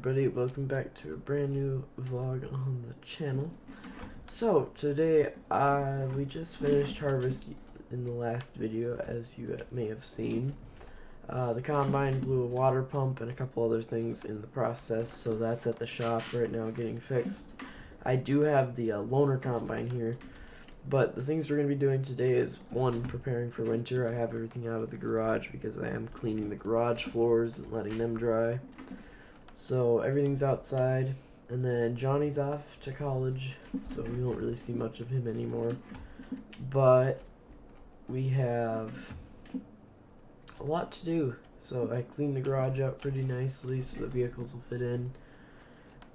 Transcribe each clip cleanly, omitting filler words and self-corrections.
everybody, welcome back to a brand new vlog on the channel. So today we just finished harvest in the last video, as you may have seen. The combine blew a water pump and a couple other things in the process, so that's at the shop right now getting fixed. I do have the loaner combine here, but the things we're going to be doing today is, one, preparing for winter. I have everything out of the garage because I am cleaning the garage floors and letting them dry. So everything's outside, and then Johnny's off to college, so we don't really see much of him anymore. But we have a lot to do. So I cleaned the garage out pretty nicely so the vehicles will fit in.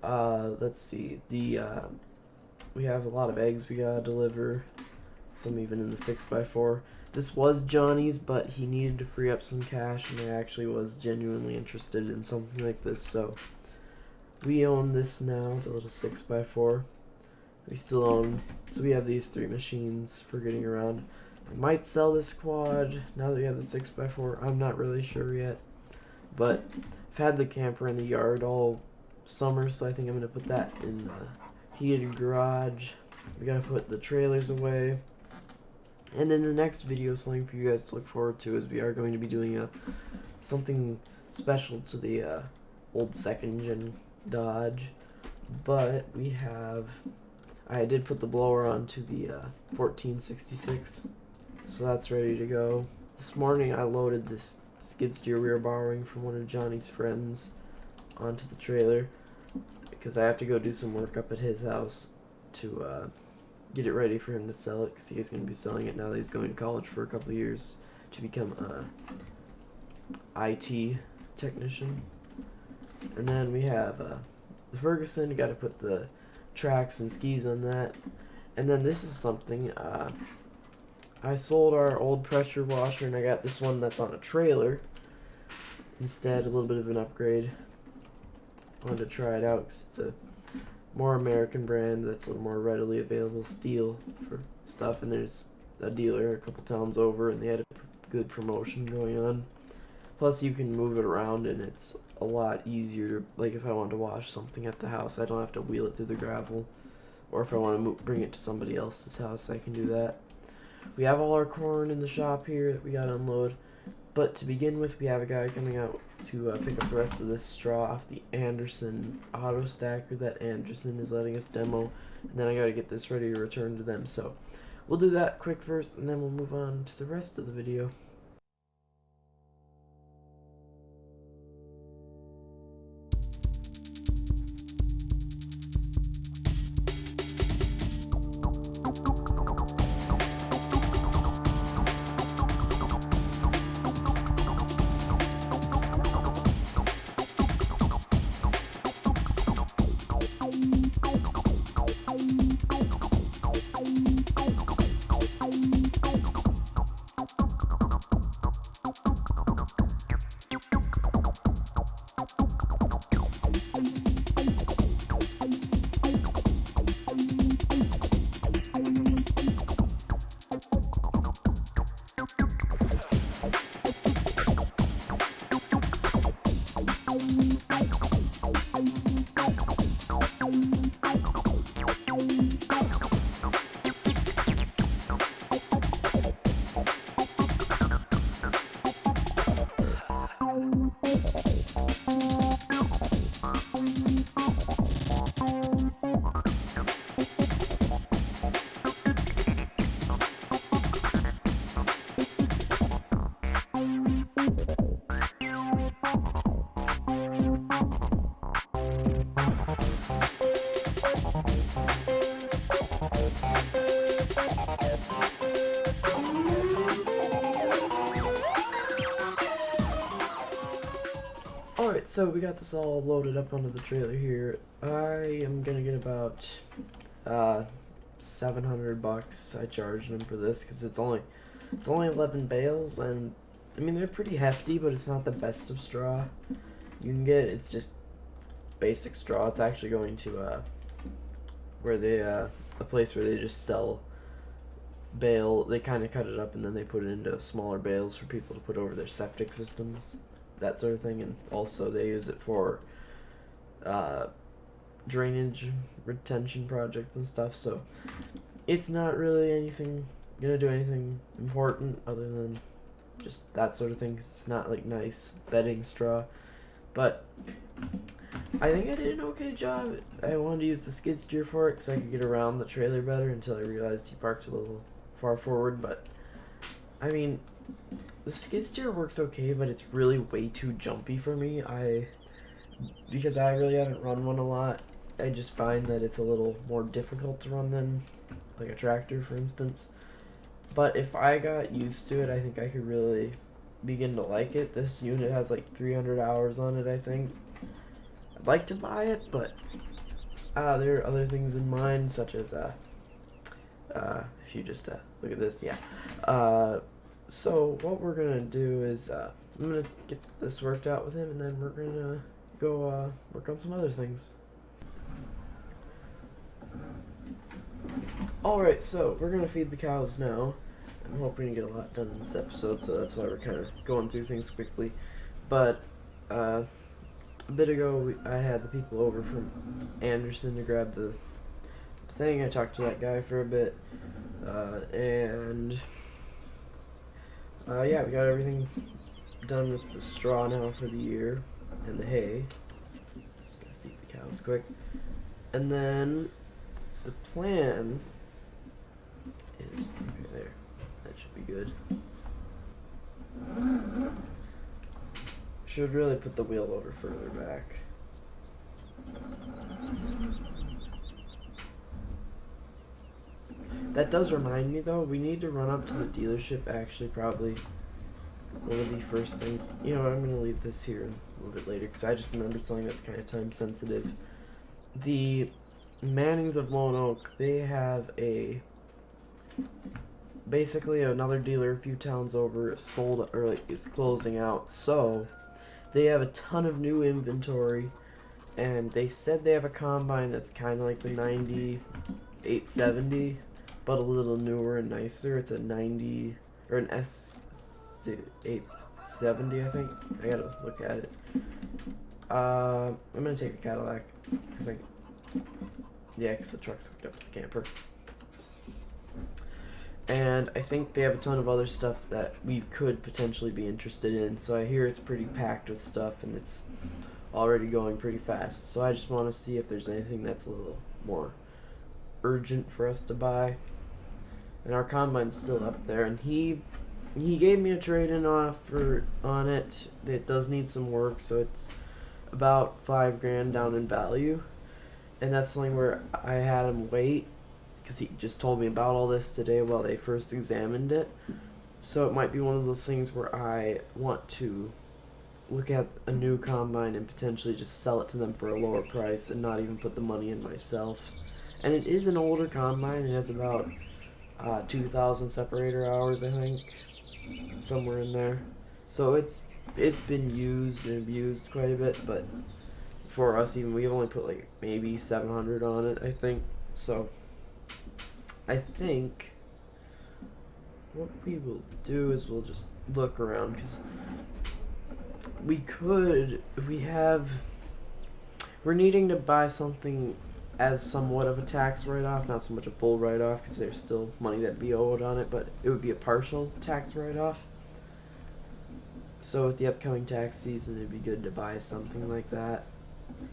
Let's see, we have a lot of eggs we gotta deliver, some even in the 6x4. This was Johnny's, but he needed to free up some cash, and I actually was genuinely interested in something like this, so we own this now, the little 6x4. We still own, so we have these 3 machines for getting around. I might sell this quad now that we have the 6x4, I'm not really sure yet, but I've had the camper in the yard all summer, so I think I'm going to put that in the heated garage. We gotta put the trailers away. And in the next video, something for you guys to look forward to is we are going to be doing something special to the old second gen Dodge. But I did put the blower onto the 1466, so that's ready to go. This morning I loaded this skid steer we were borrowing from one of Johnny's friends onto the trailer, because I have to go do some work up at his house to get it ready for him to sell it, because he's going to be selling it now that he's going to college for a couple of years to become a IT technician. And then we have the Ferguson. You got to put the tracks and skis on that. And then this is something, I sold our old pressure washer and I got this one that's on a trailer instead, a little bit of an upgrade. I wanted to try it out because it's a more American brand that's a little more readily available steel for stuff, and there's a dealer a couple towns over and they had a good promotion going on. Plus you can move it around and it's a lot easier to, like, if I want to wash something at the house, I don't have to wheel it through the gravel, or if I want to bring it to somebody else's house, I can do that. We have all our corn in the shop here that we gotta unload. But to begin with, we have a guy coming out to pick up the rest of this straw off the Anderson auto stacker that Anderson is letting us demo. And then I gotta get this ready to return to them. So we'll do that quick first, and then we'll move on to the rest of the video. Alright, so we got this all loaded up onto the trailer here. I am gonna get about $700 I charged him for this, because it's only 11 bales, and I mean they're pretty hefty, but it's not the best of straw you can get. It's just basic straw. It's actually going to where they a place where they just sell bale. They kind of cut it up and then they put it into smaller bales for people to put over their septic systems, that sort of thing. And also they use it for drainage retention projects and stuff, so it's not really gonna do anything important other than just that sort of thing, 'cause it's not like nice bedding straw. But I think I did an okay job. I wanted to use the skid steer for it because I could get around the trailer better until I realized he parked a little far forward. But I mean, the skid steer works okay, but it's really way too jumpy for me. Because I really haven't run one a lot, I just find that it's a little more difficult to run than like a tractor, for instance. But if I got used to it, I think I could really begin to like it. This unit has like 300 hours on it, I think. I'd like to buy it, but there are other things in mind, such as if you just look at this, yeah. So what we're gonna do is I'm gonna get this worked out with him, and then we're gonna go work on some other things. Alright, so we're gonna feed the cows now. I'm hoping to get a lot done in this episode, so that's why we're kind of going through things quickly. But a bit ago, I had the people over from Anderson to grab the thing. I talked to that guy for a bit, and yeah, we got everything done with the straw now for the year and the hay. Just gonna feed the cows quick, and then the plan is okay there. That should be good. Should really put the wheel loader further back. That does remind me though, we need to run up to the dealership. Actually, probably one of the first things. You know, I'm going to leave this here a little bit later because I just remembered something that's kind of time sensitive. The Mannings of Lone Oak, they have basically another dealer a few towns over sold or like is closing out, so they have a ton of new inventory, and they said they have a combine that's kind of like the 9870, but a little newer and nicer. It's a 90 or an S870, I think. I gotta look at it. I'm gonna take a Cadillac, I think. Yeah, because the truck's hooked up to the camper. And I think they have a ton of other stuff that we could potentially be interested in. So I hear it's pretty packed with stuff, and it's already going pretty fast. So I just want to see if there's anything that's a little more urgent for us to buy. And our combine's still up there, and he gave me a trade-in offer on it. It does need some work, so it's about $5,000 down in value. And that's something where I had him wait, because he just told me about all this today while they first examined it. So it might be one of those things where I want to look at a new combine and potentially just sell it to them for a lower price and not even put the money in myself. And it is an older combine. It has about 2,000 separator hours, I think, somewhere in there. So it's been used and abused quite a bit, but for us, even we've only put like maybe 700 on it, I think. So I think what we will do is we'll just look around, because we're needing to buy something as somewhat of a tax write-off, not so much a full write-off because there's still money that'd be owed on it, but it would be a partial tax write-off. So with the upcoming tax season, it'd be good to buy something like that.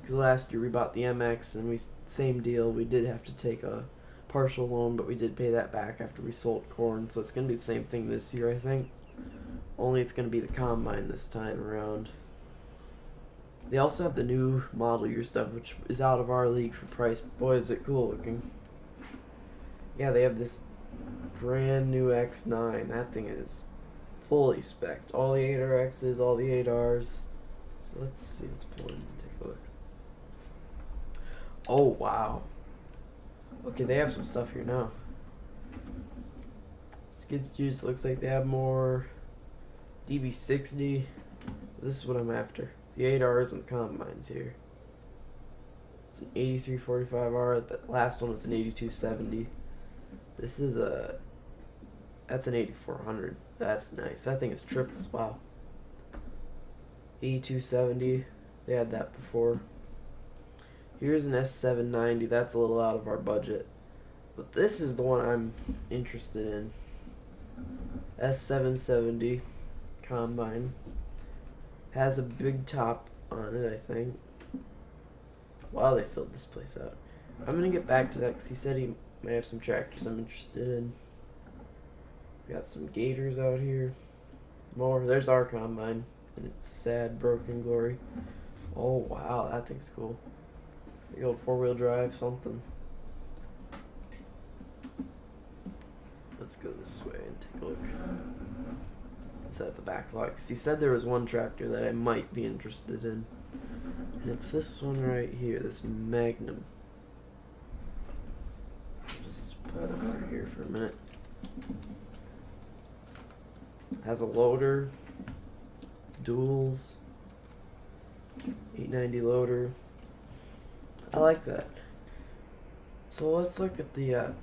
Because last year we bought the MX, and same deal, we did have to take a partial loan, but we did pay that back after we sold corn, so it's going to be the same thing this year, I think. Only it's going to be the combine this time around. They also have the new model year stuff, which is out of our league for price. Boy, is it cool looking. Yeah, they have this brand new X9. That thing is fully spec'd. All the 8RXs, all the 8Rs. So let's see, let's pull in and take a look. Oh, wow. Okay, they have some stuff here now. Skid steers, looks like they have more. DB60. This is what I'm after. The 8Rs and the combines here. It's an 8345R. The last one was an 8270. This is that's an 8400. That's nice. That thing is triples. Wow. 8270. They had that before. Here's an S790. That's a little out of our budget. But this is the one I'm interested in. S770 combine. Has a big top on it, I think. Wow, they filled this place out. I'm gonna get back to that because he said he may have some tractors I'm interested in. We got some gators out here. More. There's our combine. And its sad, broken glory. Oh, wow, that thing's cool. Big old four-wheel drive, something. Let's go this way and take a look. It's at the back lot. 'Cause he said there was one tractor that I might be interested in. And it's this one right here, this Magnum. Just put it over here for a minute. Has a loader, duals, 890 loader. I like that. So let's look at the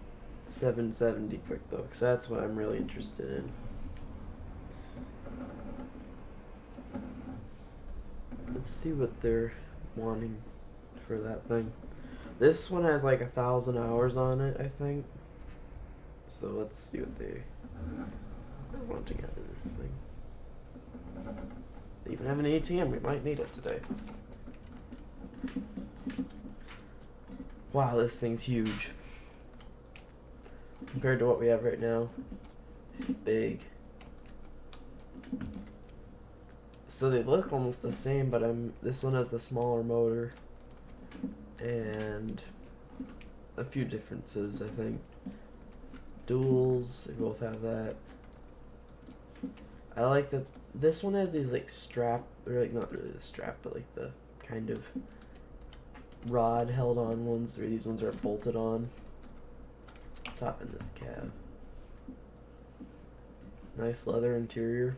770 quick though, because that's what I'm really interested in. Let's see what they're wanting for that thing. This one has like 1,000 hours on it, I think. So let's see what they are wanting out of this thing. They even have an ATM. We might need it today. Wow, this thing's huge. Compared to what we have right now, it's big. So they look almost the same, but this one has the smaller motor and a few differences, I think. Duals, they both have that. I like that this one has these like strap, or like not really the strap, but like the kind of rod held on ones, or these ones are bolted on. Top in this cab. Nice leather interior.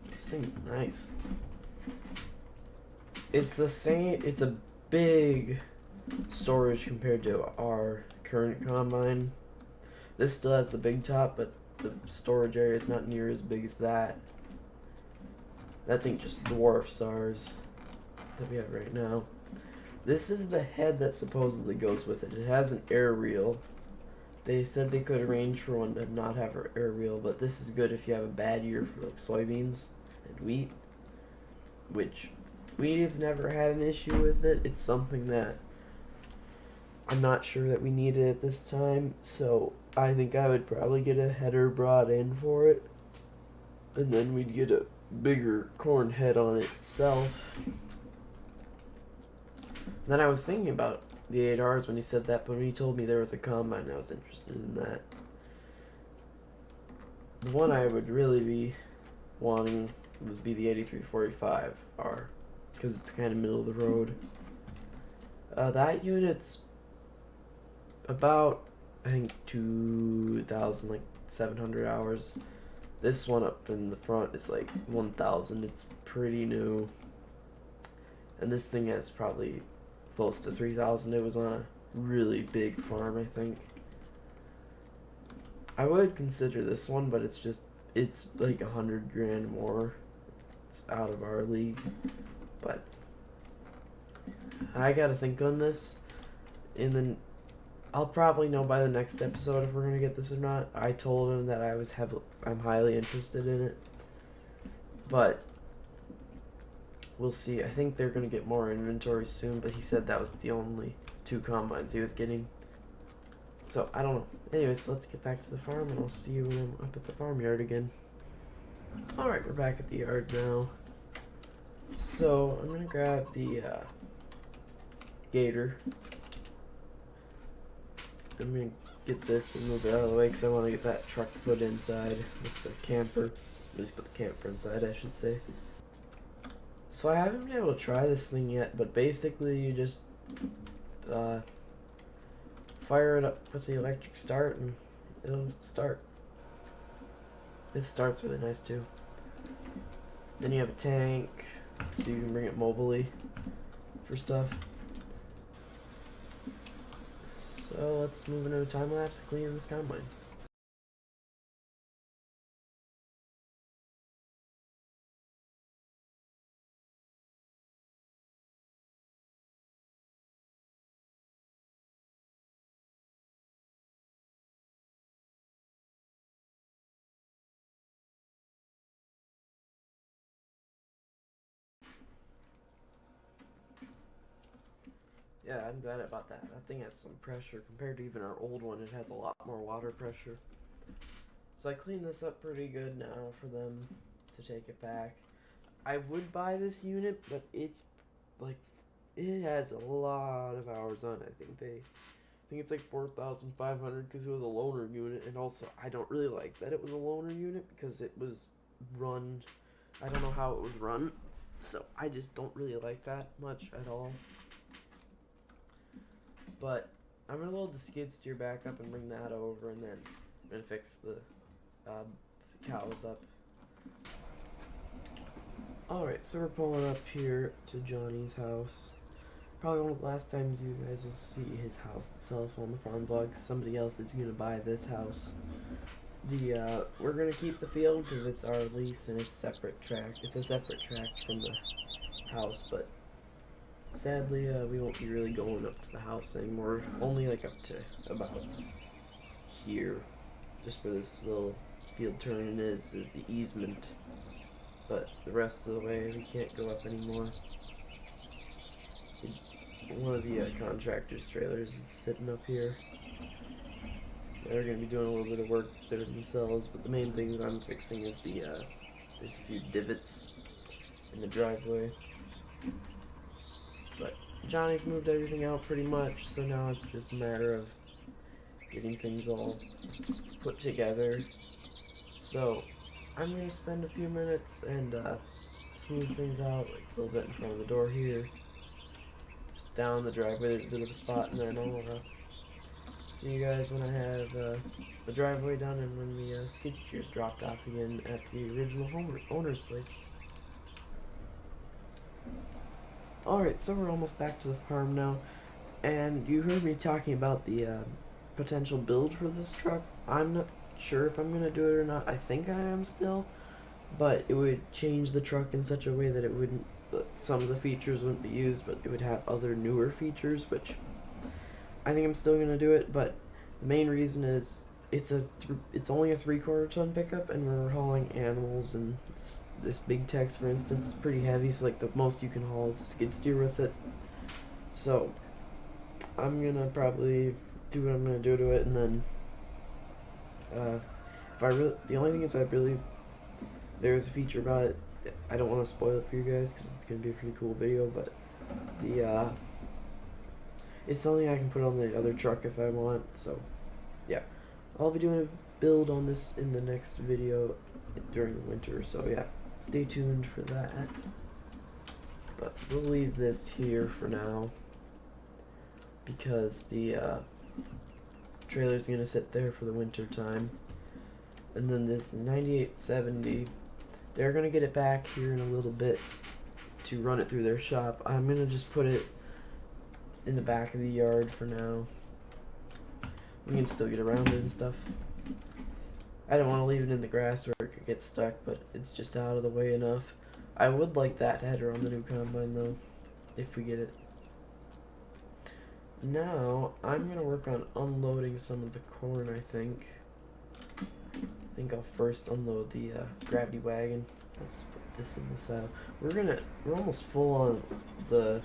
This thing's nice. It's the same, it's a big storage compared to our current combine. This still has the big top, but the storage area is not near as big as that. That thing just dwarfs ours that we have right now. This is the head that supposedly goes with it. It has an air reel. They said they could arrange for one to not have an air reel, but this is good if you have a bad year for like soybeans and wheat, which we've never had an issue with it. It's something that I'm not sure that we needed at this time, so I think I would probably get a header brought in for it, and then we'd get a bigger corn head on it itself. Then I was thinking about the 8Rs when he said that, but when he told me there was a combine, I was interested in that. The one I would really be wanting would be the 8345R, because it's kind of middle of the road. That unit's about, I think, 2,700 hours. This one up in the front is like 1,000. It's pretty new. And this thing has probably close to 3,000. It was on a really big farm, I think. I would consider this one, but it's like 100 grand more. It's out of our league. But I gotta think on this, and then I'll probably know by the next episode if we're gonna get this or not. I told him that I'm highly interested in it, but we'll see. I think they're gonna get more inventory soon, but he said that was the only 2 combines he was getting. So I don't know. Anyways, let's get back to the farm, and I'll see you when I'm up at the farmyard again. All right, we're back at the yard now. So I'm gonna grab the gator. I'm gonna get this and move it out of the way because I want to get that truck put inside with the camper. At least put the camper inside, I should say. So I haven't been able to try this thing yet, but basically you just fire it up with the electric start and it'll start. This starts really nice too. Then you have a tank, so you can bring it mobily for stuff. So let's move into a time lapse to clean this combine. Yeah, I'm glad about that. That thing has some pressure compared to even our old one. It has a lot more water pressure. So I cleaned this up pretty good now for them to take it back. I would buy this unit, but it's like it has a lot of hours on it. I think it's like 4,500 because it was a loaner unit, and also I don't really like that it was a loaner unit because it was run. I don't know how it was run, so I just don't really like that much at all. But I'm gonna load the skid steer back up and bring that over, and then fix the cows up. Alright, so we're pulling up here to Johnny's house. Probably one of the last times you guys will see his house itself on the farm vlog. Somebody else is gonna buy this house. We're gonna keep the field because it's our lease and it's separate tract. It's a separate tract from the house, but sadly we won't be really going up to the house anymore. Only like up to about here, just where this little field turn is the easement. But the rest of the way we can't go up anymore. One of the contractor's trailers is sitting up here. They're going to be doing a little bit of work there themselves, but the main things I'm fixing is there's a few divots in the driveway. But Johnny's moved everything out pretty much, so now it's just a matter of getting things all put together. So I'm going to spend a few minutes and smooth things out, like a little bit in front of the door here. Just down the driveway, there's a bit of a spot, and then I'll see you guys when I have the driveway done and when the skid steer's dropped off again at the original owner's place. Alright, so we're almost back to the farm now, and you heard me talking about the potential build for this truck. I'm not sure if I'm going to do it or not. I think I am still, but it would change the truck in such a way that it wouldn't, some of the features wouldn't be used, but it would have other newer features, which I think I'm still going to do it. But the main reason is it's only a 3/4 ton pickup, and we're hauling animals, and this big text, for instance, is pretty heavy, so like the most you can haul is a skid steer with it. So I'm going to probably do what I'm going to do to it, and then the only thing is there's a feature about it. I don't want to spoil it for you guys because it's going to be a pretty cool video, but it's something I can put on the other truck if I want. So yeah, I'll be doing a build on this in the next video during the winter, so yeah, stay tuned for that. But we'll leave this here for now because the trailer's gonna sit there for the winter time. And then this 9870, they're gonna get it back here in a little bit to run it through their shop. I'm gonna just put it in the back of the yard for now. We can still get around it and stuff. I don't want to leave it in the grass where it could get stuck, but it's just out of the way enough. I would like that header on the new combine though, if we get it. Now, I'm going to work on unloading some of the corn, I think. I think I'll first unload the gravity wagon. Let's put this in the saddle. We're almost full on the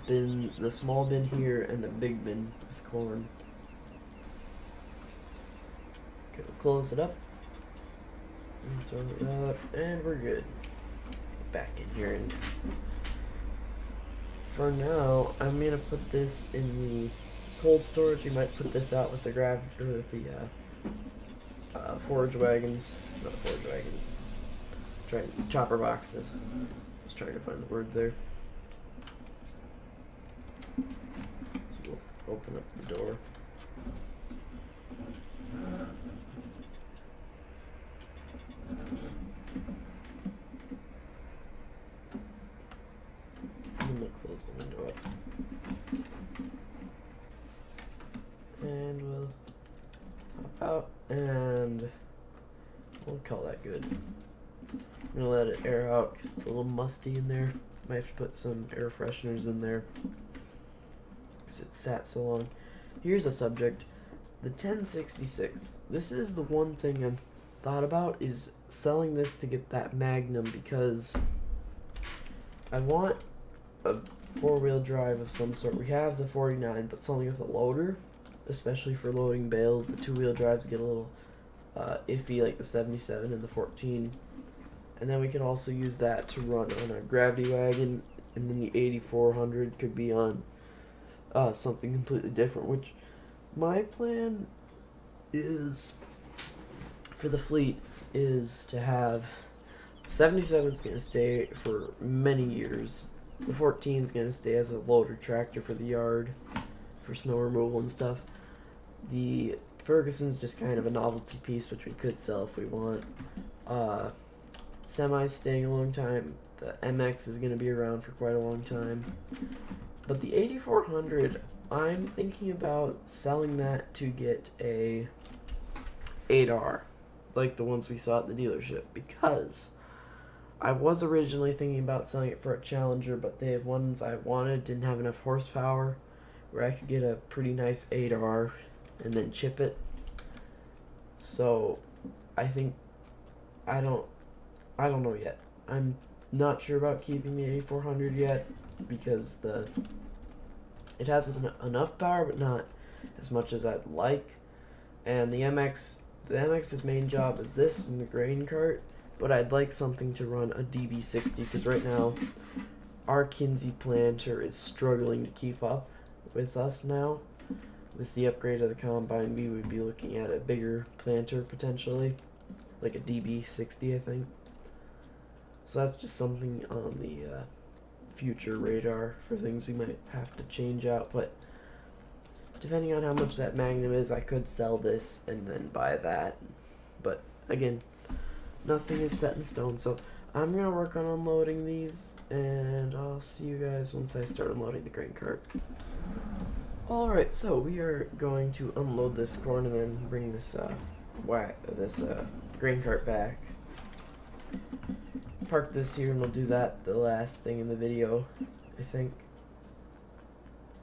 bin, the small bin here, and the big bin with corn. Okay, we'll close it up. And throw it up, and we're good. Let's get back in here and... For now, I'm gonna put this in the cold storage. You might put this out with the forage wagons, not forage wagons. Chopper boxes. I was trying to find the word there. So we'll open up the door. I'm gonna close the window up. And we'll hop out and we'll call that good. I'm gonna let it air out because it's a little musty in there. Might have to put some air fresheners in there because it sat so long. Here's a subject. The 1066. This is the one thing I've thought about, is selling this to get that Magnum, because I want a four-wheel drive of some sort. We have the 49, but something with a loader, especially for loading bales. The two-wheel drives get a little iffy, like the 77 and the 14. And then we can also use that to run on a gravity wagon, and then the 8400 could be on something completely different, which my plan is for the fleet is to have 77 is going to stay for many years. The 14 is going to stay as a loader tractor for the yard, for snow removal and stuff. The Ferguson's just kind of a novelty piece, which we could sell if we want. Semi's staying a long time. The MX is going to be around for quite a long time. But the 8400, I'm thinking about selling that to get a 8R, like the ones we saw at the dealership, because I was originally thinking about selling it for a Challenger, but the ones I wanted didn't have enough horsepower where I could get a pretty nice 8R and then chip it. So I think I don't know yet. I'm not sure about keeping the 8400 yet because it has enough power but not as much as I'd like. And the MX's main job is this and the grain cart, but I'd like something to run a DB60 because right now our Kinsey planter is struggling to keep up with us now. With the upgrade of the combine, we would be looking at a bigger planter potentially, like a DB60, I think. So that's just something on the future radar for things we might have to change out, but depending on how much that Magnum is, I could sell this and then buy that. But again, nothing is set in stone, so I'm going to work on unloading these, and I'll see you guys once I start unloading the grain cart. Alright, so we are going to unload this corn and then bring this grain cart back. Park this here and we'll do that the last thing in the video, I think.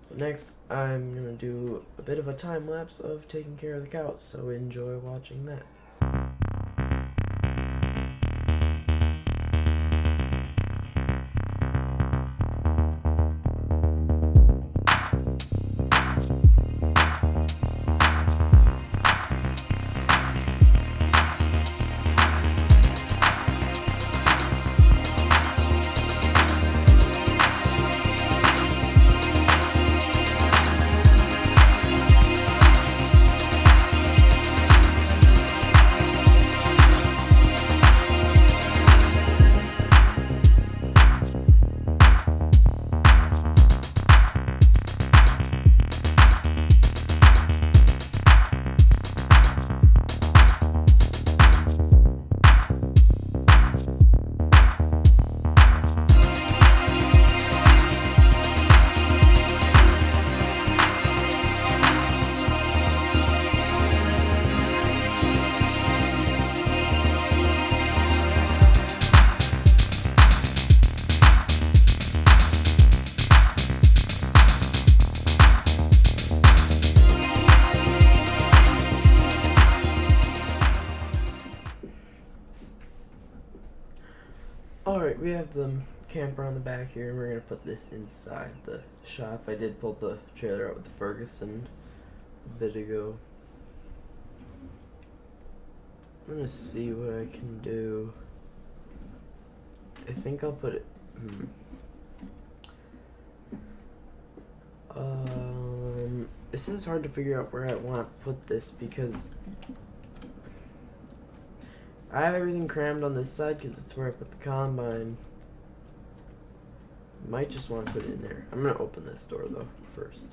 But next, I'm going to do a bit of a time lapse of taking care of the cows, so enjoy watching that. Alright, we have the camper on the back here, and we're going to put this inside the shop. I did pull the trailer out with the Ferguson a bit ago. I'm going to see what I can do. I think I'll put it... This is hard to figure out where I want to put this because I have everything crammed on this side because it's where I put the combine. Might just want to put it in there. I'm going to open this door though first.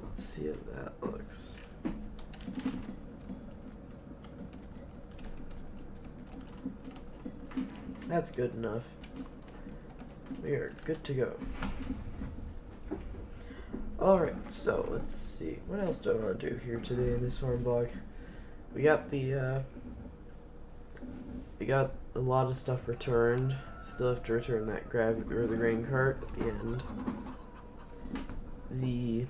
Let's see how that looks. That's good enough. We are good to go. Alright, so let's see. What else do I want to do here today in this farm vlog? We got a lot of stuff returned. Still have to return that the grain cart at the end. The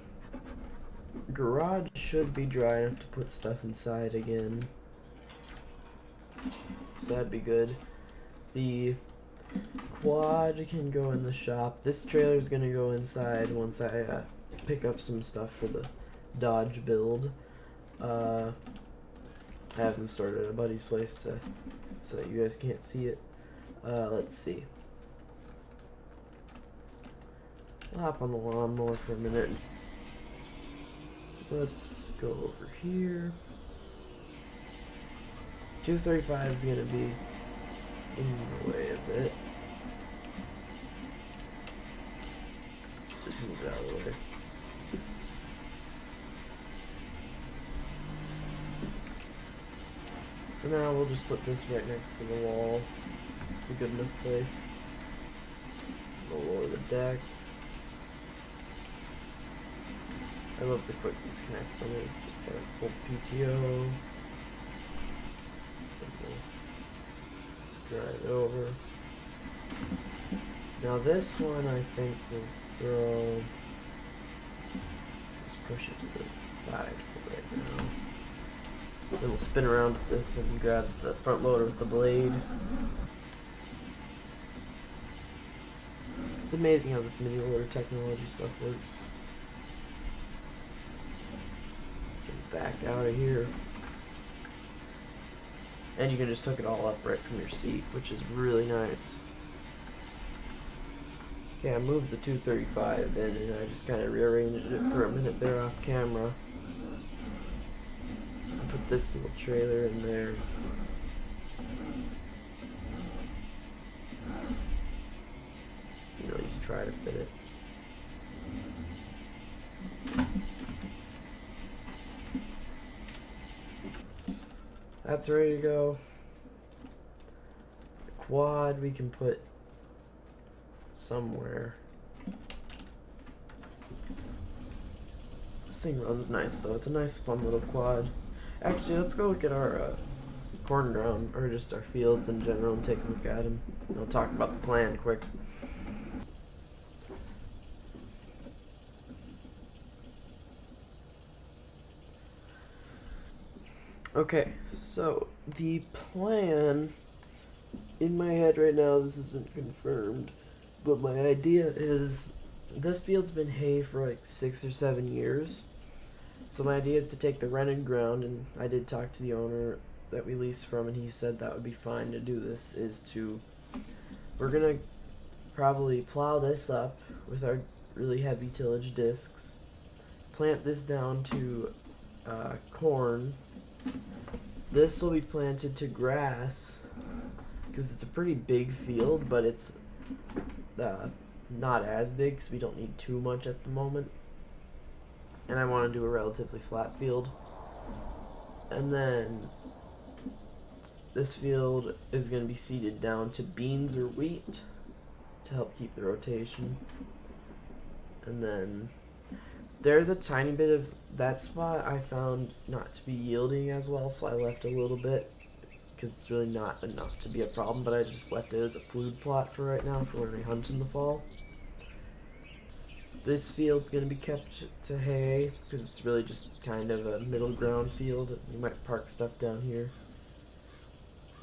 garage should be dry enough to put stuff inside again, so that'd be good. The Quad can go in the shop. This trailer is gonna go inside once I pick up some stuff for the Dodge build. I have them stored at a buddy's place so that you guys can't see it. Let's see. I'll hop on the lawnmower for a minute. Let's go over here. 235 is gonna be in the way a bit. Let's just move it out of the way. For now, we'll just put this right next to the wall. A good enough place. We'll lower the deck. I love the quick disconnects on this. Just gotta pull PTO. Drive it over. Now this one I think will throw. Just push it to the side for right now. Then we'll spin around with this and grab the front loader with the blade. It's amazing how this mini loader technology stuff works. Get back out of here. And you can just hook it all up right from your seat, which is really nice. Okay, I moved the 235 in and I just kind of rearranged it for a minute there off camera. Put this little trailer in there. You can at least try to fit it. That's ready to go. The quad we can put somewhere. This thing runs nice though. It's a nice fun little quad. Actually, let's go look at our corn ground, or just our fields in general, and take a look at them. And we'll talk about the plan quick. Okay, so the plan in my head right now, this isn't confirmed, but my idea is this field's been hay for like 6 or 7 years. So my idea is to take the rented ground, and I did talk to the owner that we leased from, and he said that would be fine to do this, we're gonna probably plow this up with our really heavy tillage discs, plant this down to corn. This will be planted to grass, because it's a pretty big field, but it's not as big, because we don't need too much at the moment. And I want to do a relatively flat field. And then this field is going to be seeded down to beans or wheat to help keep the rotation. And then there's a tiny bit of that spot I found not to be yielding as well, so I left a little bit because it's really not enough to be a problem, but I just left it as a food plot for right now for when I hunt in the fall. This field's going to be kept to hay because it's really just kind of a middle ground field. We might park stuff down here.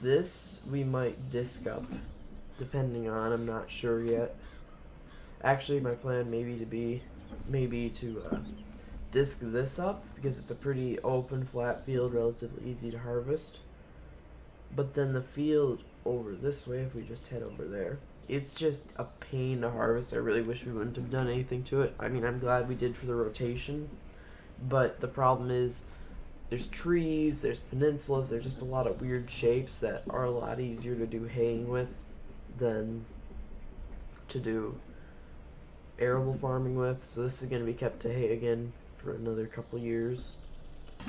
This we might disc up, depending on, I'm not sure yet. Actually, my plan maybe to disc this up because it's a pretty open, flat field, relatively easy to harvest. But then the field over this way, if we just head over there, it's just a pain to harvest. I really wish we wouldn't have done anything to it. I mean, I'm glad we did for the rotation, but the problem is there's trees, there's peninsulas, there's just a lot of weird shapes that are a lot easier to do haying with than to do arable farming with. So this is going to be kept to hay again for another couple years.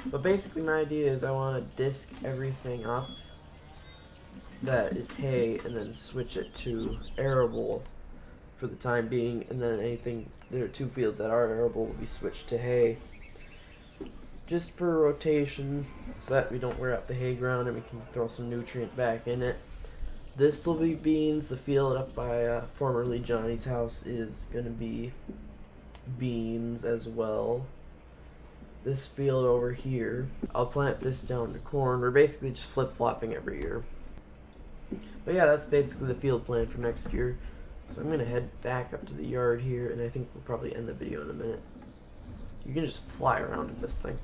But basically my idea is I want to disc everything up that is hay and then switch it to arable for the time being, and then there are 2 fields that are arable will be switched to hay just for rotation so that we don't wear out the hay ground and we can throw some nutrient back in it. This will be beans. The field up by formerly Johnny's house is going to be beans as well. This field over here, I'll plant this down to corn. We're basically just flip-flopping every year. But yeah, that's basically the field plan for next year. So I'm going to head back up to the yard here, and I think we'll probably end the video in a minute. You can just fly around with this thing.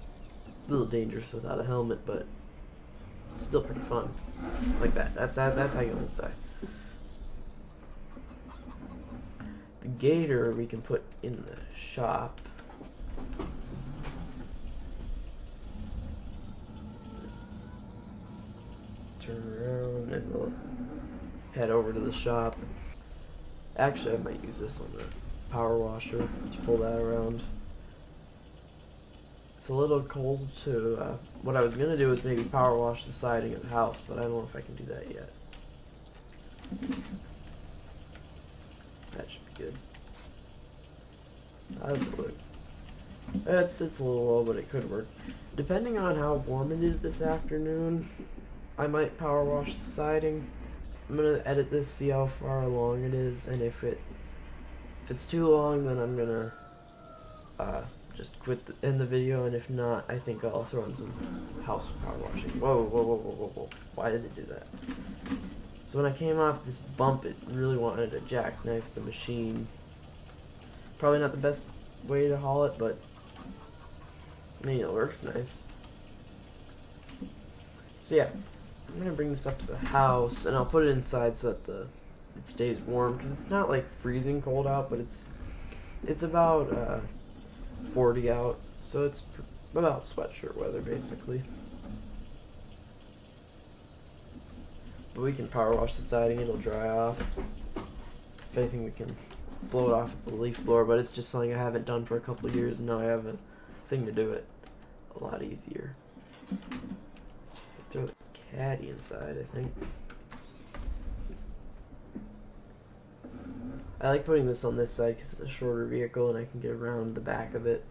A little dangerous without a helmet, but still pretty fun. Like that. That's how you almost die. The gator we can put in the shop. Just turn around and we'll head over to the shop. Actually, I might use this on the power washer to pull that around. It's a little cold too. What I was gonna do is maybe power wash the siding of the house, but I don't know if I can do that yet. That should be good. How does it look? It's a little low, but it could work. Depending on how warm it is this afternoon, I might power wash the siding. I'm gonna edit this, see how far along it is, and if it's too long, then I'm gonna just end the video, and if not, I think I'll throw in some house power washing. Whoa. Why did it do that? So when I came off this bump, it really wanted to jackknife the machine. Probably not the best way to haul it, but I mean, it works nice. So yeah, I'm gonna bring this up to the house, and I'll put it inside so that it stays warm, because it's not like freezing cold out, but it's about 40 out, so it's about sweatshirt weather basically. But we can power wash the siding, it'll dry off. If anything, we can blow it off with the leaf blower, but it's just something I haven't done for a couple of years, and now I have a thing to do it a lot easier. Throw a caddy inside, I think. I like putting this on this side because it's a shorter vehicle and I can get around the back of it.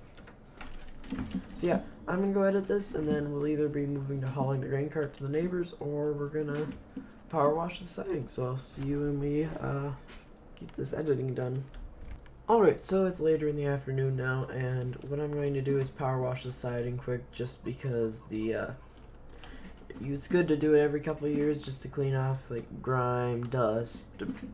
So yeah, I'm going to go edit this, and then we'll either be moving to hauling the grain cart to the neighbors, or we're going to power wash the siding. So I'll see you when we get this editing done. Alright, so it's later in the afternoon now, and what I'm going to do is power wash the siding quick, just because it's good to do it every couple of years just to clean off like grime, dust,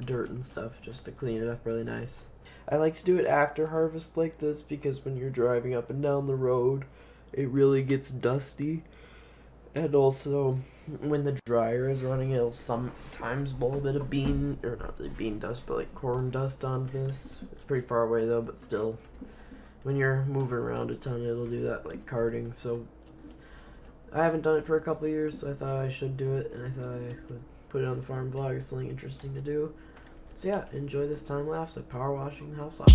dirt and stuff, just to clean it up really nice. I like to do it after harvest like this because when you're driving up and down the road, it really gets dusty. And also, when the dryer is running, it'll sometimes blow a bit of not really bean dust, but like corn dust onto this. It's pretty far away though, but still, when you're moving around a ton, it'll do that like carting. So I haven't done it for a couple of years, so I thought I should do it, and I thought I would put it on the farm vlog as something interesting to do. So yeah, enjoy this time lapse of power washing the house off.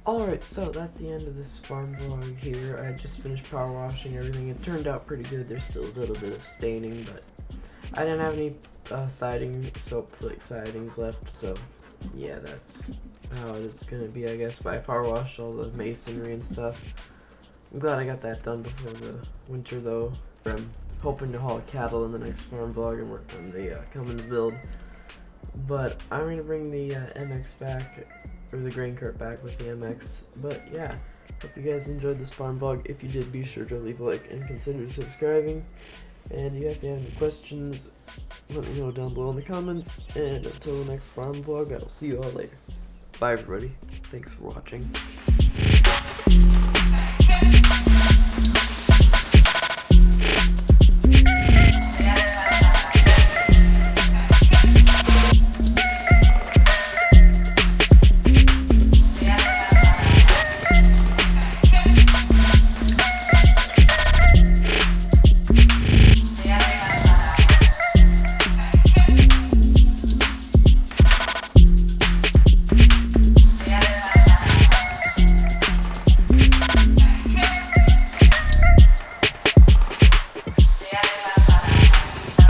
Alright, so that's the end of this farm vlog here. I just finished power washing everything. It turned out pretty good. There's still a little bit of staining, but I didn't have any siding, soap flake sidings left, so yeah, that's how it is gonna be, I guess. But I power washed all the masonry and stuff. I'm glad I got that done before the winter though. I'm hoping to haul cattle in the next farm vlog and work on the Cummins build. But I'm gonna bring the MX back, or the grain cart back with the MX. But yeah, hope you guys enjoyed this farm vlog. If you did, be sure to leave a like and consider subscribing. And if you have any questions, let me know down below in the comments. And until the next farm vlog, I'll see you all later. Bye everybody. Thanks for watching.